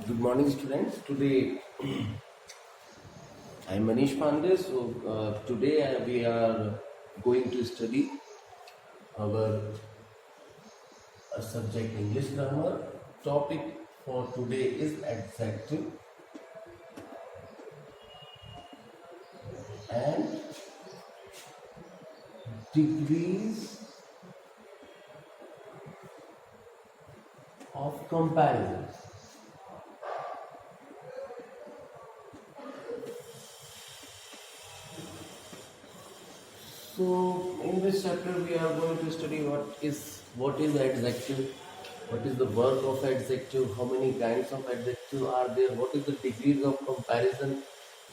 Good morning, students. Today I am Manish Pandey. Today we are going to study our subject English grammar. Topic for today is adjective and degrees of comparison. So in this chapter we are going to study what is adjective, what is the work of adjective, how many kinds of adjective are there, what is the degrees of comparison.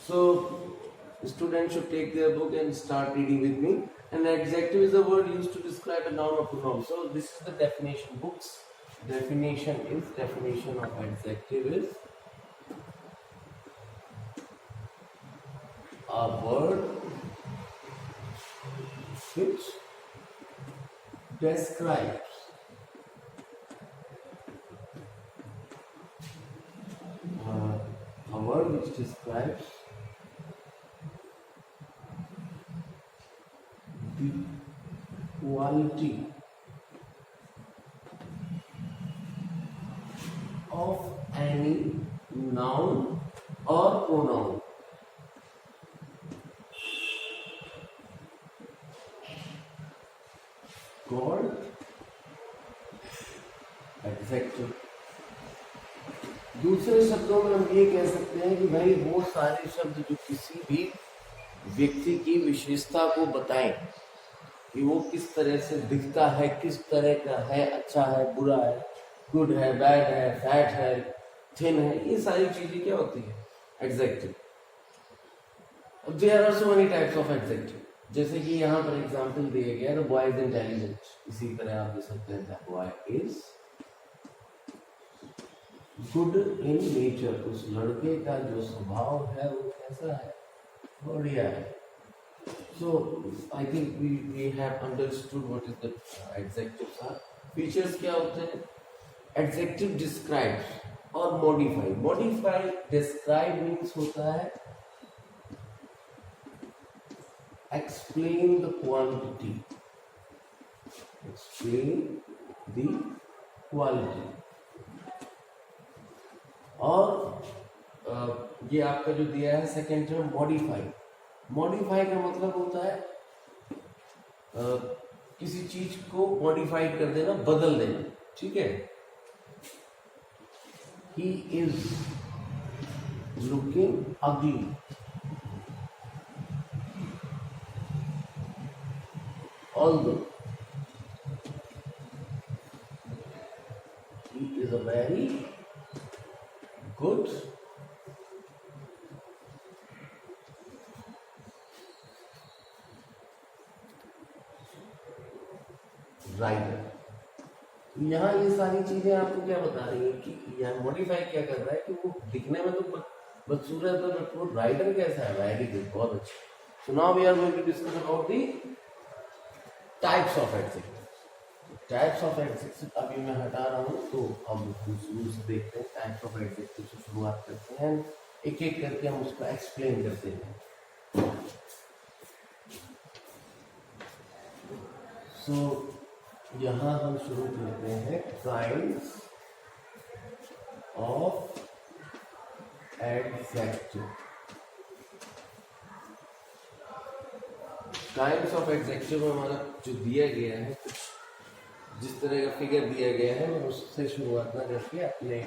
So students should take their book and start reading with me. An adjective is a word used to describe a noun or pronoun. So this is the definition. Books definition of adjective is a word which describes a word which describes the quality of any noun or pronoun. Called adjective. दूसरे शब्दों में हम ये कह सकते हैं कि भाई वो सारे शब्द जो किसी भी व्यक्ति की विशेषता को बताएं कि वो किस तरह से दिखता है, किस तरह का है, अच्छा है, बुरा है, गुड है, बैड है, फैट है, थिन है, ये सारी चीजें क्या होती है? एडजेक्टिव. अब there are so many types of adjective. जैसे कि यहाँ पर एग्जाम्पल दिया गया है, बॉय इज इंटेलिजेंट. इसी तरह आप दे सकते हैं boy is good in nature. उस लड़के का जो स्वभाव है वो कैसा है? बढ़िया है. So I think we have understood what is the adjectives are. Features क्या होते हैं? एडजेक्टिव डिस्क्राइब और मॉडिफाई. मॉडिफाई डिस्क्राइब मीन्स होता है explain the quantity. Explain the quality. और ये आपका जो दिया है सेकेंड टर्म मॉडिफाई. मॉडिफाई का मतलब होता है किसी चीज को मॉडिफाई कर देना, बदल देना. ठीक है. He is looking ugly. Although he is a very good writer. यहाँ ये सारी चीजें आपको क्या बता रही है कि यहाँ मॉडिफाई क्या कर रहा है कि वो दिखने में तो बदसूरत है, बट वो राइटर कैसा है? वेरी गुड, बहुत अच्छा. So now we are going to discuss about the types of adjective. Types of adjective अभी मैं हटा रहा हूँ, तो हम शुरू से देखते हैं. टाइप्स ऑफ एडजेक्टिव से शुरुआत करते हैं, एक एक करके हम उसको एक्सप्लेन करते हैं. सो यहाँ हम शुरू करते हैं kinds of adjective. Kinds of adjective हमारा जो दिया गया है, कुछ जिस तरह का फिगर दिया गया है, मैं उससे शुरुआत ना करके अपने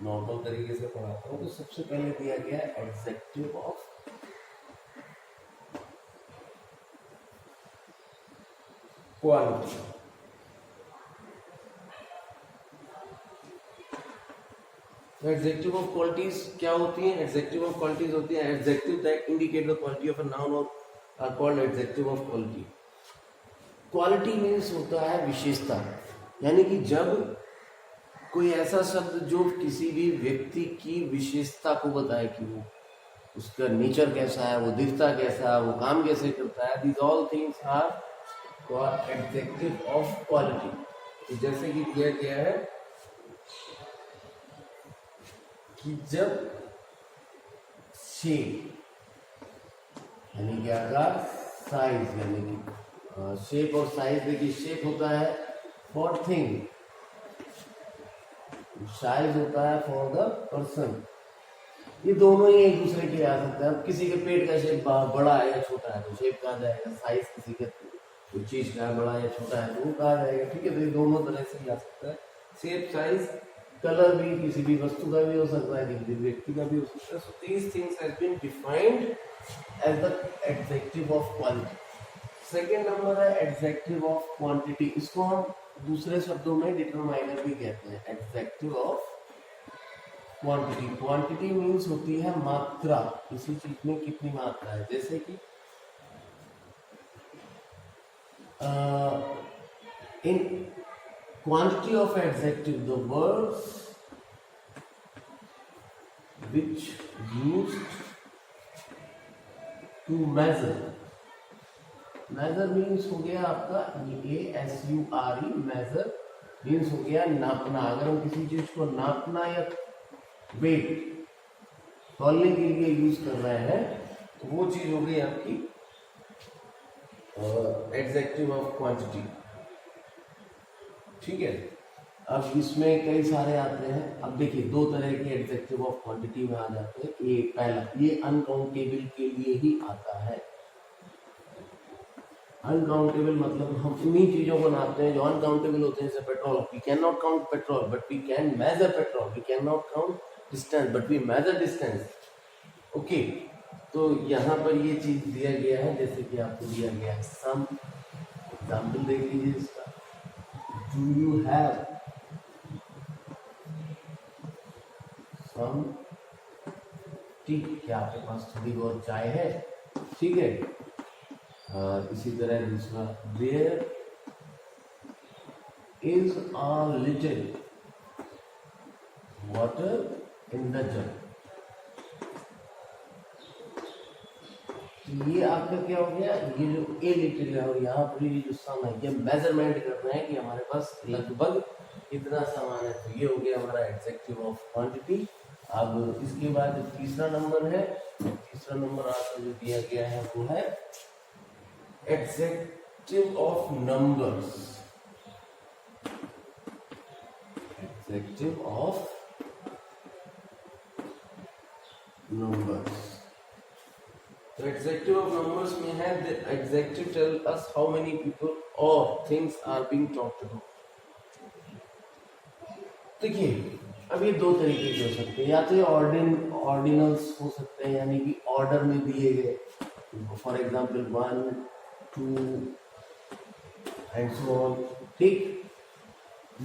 नॉर्मल तरीके से पढ़ाता हूँ. तो सबसे पहले दिया गया है adjective of quality. Adjective of qualities क्या होती है? एडजेक्टिव ऑफ क्वालिटीज होती है adjective that indicate the quality of a noun और are called adjective of quality. Quality means होता है विशेषता. यानी कि जब कोई ऐसा शब्द जो किसी भी व्यक्ति की विशेषता को बताए कि वो उसका नेचर कैसा है, वो दिखता कैसा है, वो काम कैसे करता है, these all things are adjective of quality. जैसे कि दिया गया है कि जब शेप यानी कि आकार, साइज यानी कि शेप और साइज, देखिए शेप होता है फॉर थिंग, साइज होता है फॉर द पर्सन। ये दोनों ही एक दूसरे के आ सकते हैं। अब किसी के पेट का शेप बड़ा है या छोटा है तो शेप कहा जाएगा, साइज किसी के कोई चीज का बड़ा या छोटा है तो वो कहा जाएगा, ठीक है। तो ये दोनों तरह से ही आ सकता है, शेप, साइज, कलर भी किसी भी वस्तु का भी हो सकता है, किसी भी व्यक्ति का भी हो सकता है। So these things has been defined as the adjective of quality. Second number है एडजेक्टिव ऑफ क्वांटिटी। इसको हम दूसरे शब्दों में डिटरमाइनर भी कहते हैं, adjective of quantity. Quantity means होती है मात्रा, किसी चीज में कितनी मात्रा है। जैसे कि in quantity of adjective the words which used to measure, measure means हो गया आपका MEASURE, measure means हो गया नापना। अगर हम किसी चीज को नापना या वेट तौलने के लिए यूज कर रहे हैं तो वो चीज हो गई आपकी एडजेक्टिव ऑफ क्वांटिटी, ठीक है। अब इसमें कई सारे आते हैं। अब देखिए दो तरह के एडजेक्टिव ऑफ क्वांटिटी में आ जाते हैं। ये पहला, ये अनकाउंटेबल के लिए ही आता है। अनकाउंटेबल मतलब हम उन्हीं चीजों को नापते हैं जो अनकाउंटेबल होते हैं, जैसे petrol. We can not count petrol but we can measure petrol. We can not count distance but we measure distance, okay. तो यहाँ पर ये चीज दिया गया है, जैसे कि आपको दिया गया है सम। एग्जाम्पल देख लीजिए इसका, do you have some tea, क्या आपके पास थोड़ी बहुत चाय है, ठीक है। इसी तरह दूसरा, there is a little water in the jug. ये आपका क्या हो गया, ये जो ए लिटिल है और यहाँ पर ये जो सम है, ये मेजरमेंट कर रहे हैं कि हमारे पास लगभग इतना सामान है। तो ये हो गया हमारा एडजेक्टिव ऑफ क्वांटिटी। अब इसके बाद जो तीसरा नंबर है, तीसरा नंबर आपको जो दिया गया है वो है adjective of numbers. Adjective of numbers, तो एडजेक्टिव ऑफ नंबर्स में है the adjective tell us how many people और things are being talked about. देखिए अब ये दो तरीके के हो सकते हैं, या तो ये ऑर्डिनल्स हो सकते हैं, यानी कि ऑर्डर में दिए गए, for example 1 2 and so on, ठीक।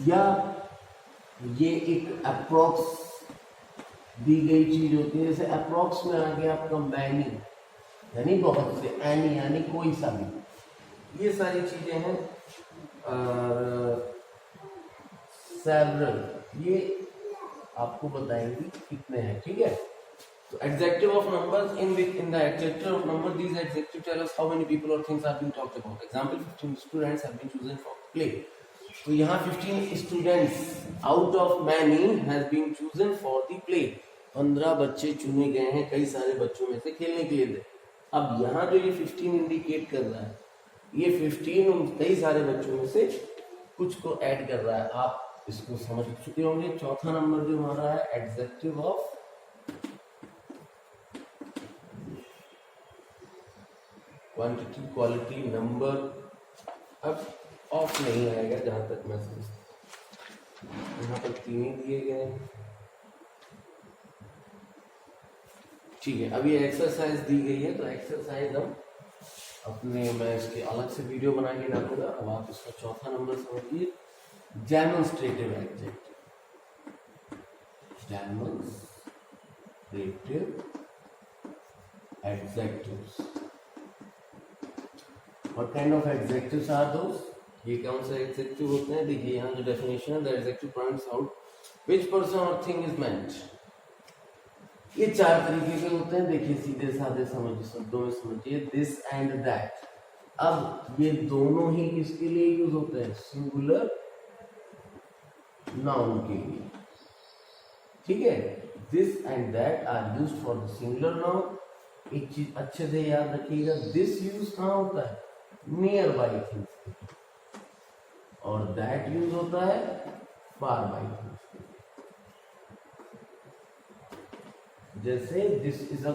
या ये एक अप्रोक्स दी गई चीज होती है, जैसे अप्रोक्स में आ गया आपका मैनी यानी बहुत से, एनी यानी कोई सा भी, ये सारी चीजें हैं। और सेवरल ये आपको बताएंगे कितने हैं, ठीक है। तो adjective of numbers, in the adjective of number these adjective tell us how many people और things are being talked about. Example 15 students have been chosen for play. तो यहाँ 15 students out of many has been chosen for the play. 15 बच्चे चुने गए हैं कई सारे बच्चों में से खेलने के लिए। अब यहाँ जो ये 15 इंडिकेट कर रहा है, ये 15 उन कई सारे बच्चों में से कुछ को ऐड कर रहा है। आप इसको समझ चुके होंगे। चौथा नंबर जो हमारा है adjective of quantity, quality, number. अब ऑफ नहीं आएगा जहां तक मैं समझता हूं, यहाँ पर 3 ही दिए गए हैं, ठीक है। अब ये एक्सरसाइज दी गई है तो एक्सरसाइज हम अपने, मैं इसके अलग से वीडियो बना के डालूंगा। अब आप इसका चौथा नंबर समझिए, demonstrative adjective. Demonstrative adjectives. What kind of adjectives are those? ये कौन से एडजेक्टिव होते हैं? देखिए यहाँ जो डेफिनेशन है, the adjective points out which person और थिंग इज मेंट। ये 4 तरीके के होते हैं। देखिए सीधे साधे समझ शब्दों में समझिए, दिस एंड दैट। अब ये दोनों ही किसके लिए यूज होते हैं? सिंगुलर नाउन के लिए, ठीक है। This and that are used for the singular noun. एक चीज अच्छे से याद रखिएगा, दिस यूज कहाँ होता है? नियर बाई थिंग्स, और दैट यूज होता है फार बाई थिंग्स। जैसे this is a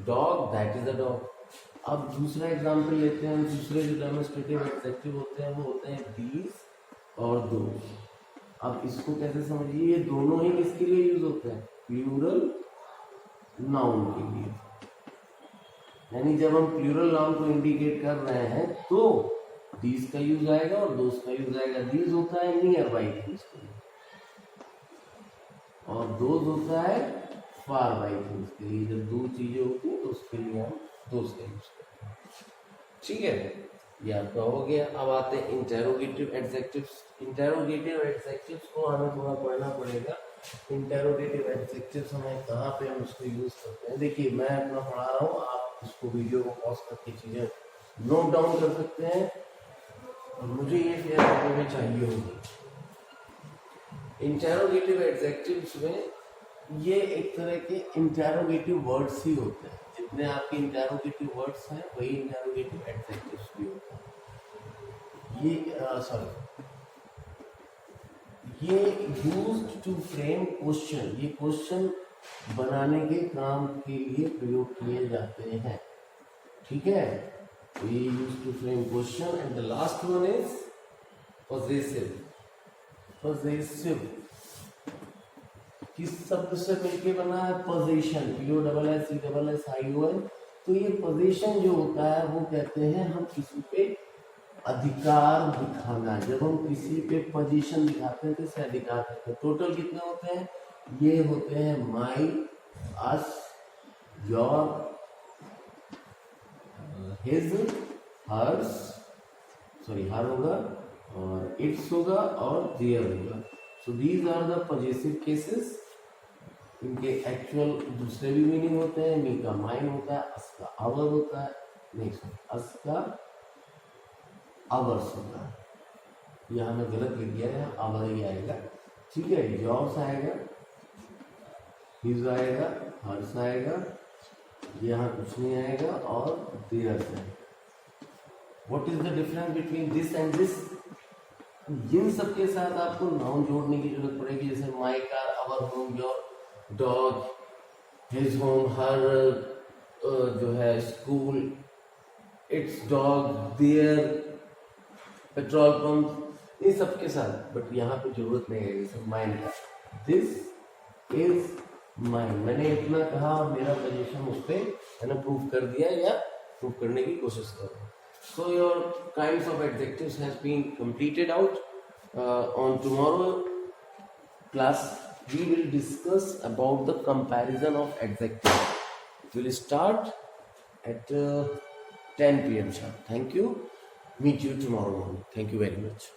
dog, that is a dog. अब दूसरा एग्जांपल लेते हैं, दूसरे जो डेमोन्स्ट्रेटिव एडजेक्टिव होते हैं वो होते हैं दीज और दोज। अब इसको कैसे समझिए, ये दोनों ही किसके लिए यूज होते हैं? प्लूरल नाउन के लिए। यानी जब हम प्लूरल नाउन को इंडिकेट कर रहे हैं तो दीज का यूज आएगा और दोज का यूज आएगा। दीज होता है नियर बाई थिंग्स के लिए, और दोज होता है फार बाई थिंग्स के लिए। जब दो चीजें होती हैं तो उसके लिए हम दोज का यूज करते हैं। ठीक है, ये आपका हो गया। अब आते हैं इंटेरोगेटिव एडजेक्टिव्स। इंटेरोगेटिव एडजेक्टिव्स को हमें थोड़ा पढ़ना पड़ेगा। इंटेरोगेटिव एडजेक्टिव्स हमें कहाँ पे हम उसको यूज करते हैं? देखिए मैं अपना पढ़ा रहा हूँ, आप इसको वीडियो को पॉज करके चीजें नोट डाउन कर सकते हैं, और मुझे ये शेयर करने में चाहिए होगी। इंटेरोगेटिव एडजेक्टिव्स में ये एक तरह के इंटेरोगेटिव वर्ड्स ही होते हैं। जितने आपके इंटेरोगेटिव वर्ड्स हैं वही इंटेरोगेटिव एडजेक्टिव्स भी होते हैं। ये यूज्ड टू फ्रेम क्वेश्चन, ये क्वेश्चन बनाने के काम के लिए प्रयोग किए जाते हैं। ठीक है, तो ये used to frame question. And the last one is possessive. Possessive किस शब्द से मिलके बना है? Position, POSSESSION। तो ये पोजीशन जो होता है वो कहते हैं हम किसी पे अधिकार दिखाना। जब हम किसी पे पोजीशन दिखाते हैं तो इसे अधिकार कहते हैं। टोटल कितने होते हैं? ये होते हैं my, us, your, his, hers, sorry her होगा, और इट्स होगा, और देयर होगा। So these are the possessive cases. इनके एक्चुअल दूसरे भी मीनिंग होते हैं। मी का माइन होता है, अस का आवर होता है, नहीं सॉरी अस का आवर्स होता है। यहाँ मैं गलत लिख दिया है, आवर ही आएगा। ठीक है, योर्स आएगा, हिज आएगा, हर्स आएगा, यहाँ कुछ नहीं आएगा, और देयर्स आएगा। What is the difference between this and this? इन सबके साथ आपको नाउन जोड़ने की जरूरत पड़ेगी। जैसे my car, our home, your dog, his home, her जो है school, its dog, there, petrol pump, इन सबके साथ। बट यहाँ पे जरूरत नहीं है। जैसे माइन का, दिस इज माइन, मैंने इतना कहा और मेरा पोजीशन उस पर मैंने प्रूव कर दिया या प्रूव करने की कोशिश कर रहा हूँ। So your kinds of adjectives has been completed out. On tomorrow class we will discuss about the comparison of adjectives. We will start at 10 p.m. sharp. Thank you. Meet you tomorrow morning. Thank you very much.